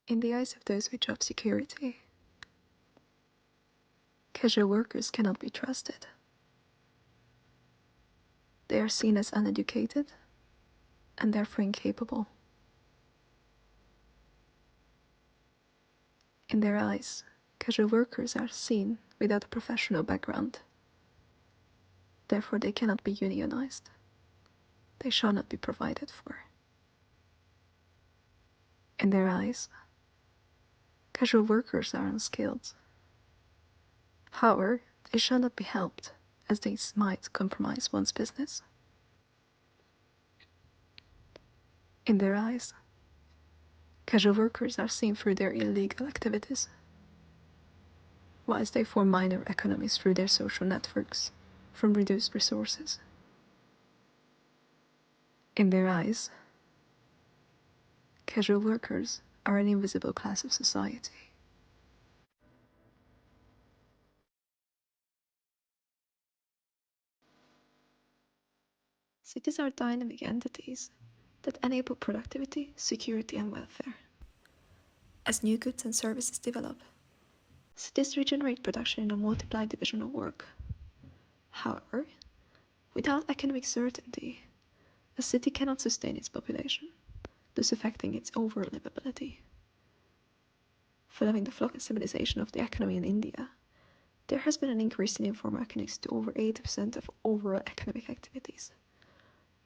In the eyes of those with job security, casual workers cannot be trusted. They are seen as uneducated and therefore incapable. In their eyes, casual workers are seen without a professional background. Therefore, they cannot be unionized. They shall not be provided for. In their eyes, casual workers are unskilled. However, they shall not be helped, as they might compromise one's business. In their eyes, casual workers are seen through their illegal activities, whilst they form minor economies through their social networks from reduced resources. In their eyes, casual workers are an invisible class of society. Cities are dynamic entities that enable productivity, security, and welfare. As new goods and services develop, cities regenerate production in a multiplied division of work. However, without economic certainty, a city cannot sustain its population, thus affecting its overall livability. Following the flexibilization of the economy in India, there has been an increase in informal economics to over 80% of overall economic activities.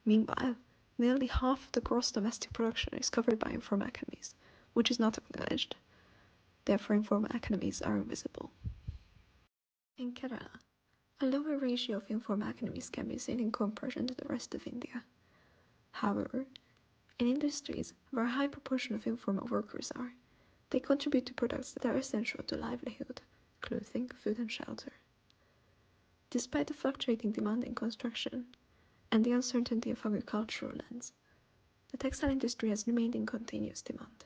Meanwhile, nearly half of the gross domestic production is covered by informal economies, which is not acknowledged. Therefore, informal economies are invisible. In Kerala, a lower ratio of informal economies can be seen in comparison to the rest of India. However, in industries where a high proportion of informal workers are, they contribute to products that are essential to livelihood, clothing, food, and shelter. Despite the fluctuating demand in construction and the uncertainty of agricultural lands, the textile industry has remained in continuous demand.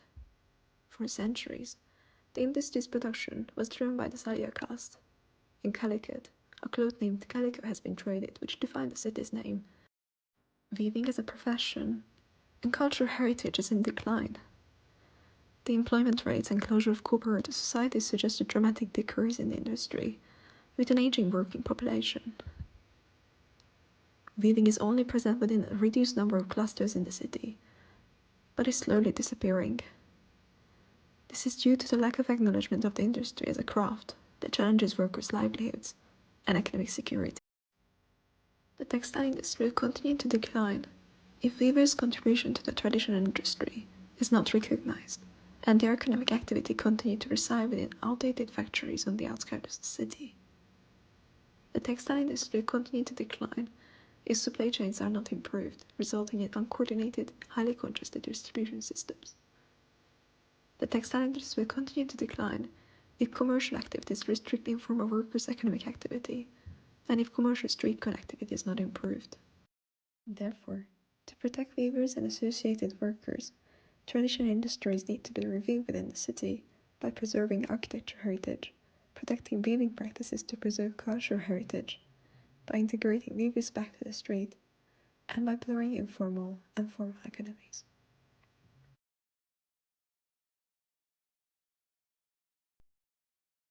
For centuries, the industry's production was driven by the Salya caste. In Calicut, a cloth named calico has been traded, which defined the city's name. Weaving as a profession and cultural heritage is in decline. The employment rates and closure of cooperative societies suggest a dramatic decrease in the industry, with an aging working population. Weaving is only present within a reduced number of clusters in the city, but is slowly disappearing. This is due to the lack of acknowledgement of the industry as a craft that challenges workers' livelihoods and economic security. The textile industry will continue to decline if weavers' contribution to the traditional industry is not recognized, and their economic activity continue to reside within outdated factories on the outskirts of the city. The textile industry will continue to decline if supply chains are not improved, resulting in uncoordinated, highly congested distribution systems. The textile industry will continue to decline if commercial activities restrict informal workers' economic activity, and if commercial street connectivity is not improved. Therefore, to protect weavers and associated workers, traditional industries need to be reviewed within the city by preserving architecture heritage, protecting weaving practices to preserve cultural heritage, by integrating weavers back to the street, and by blurring informal and formal economies.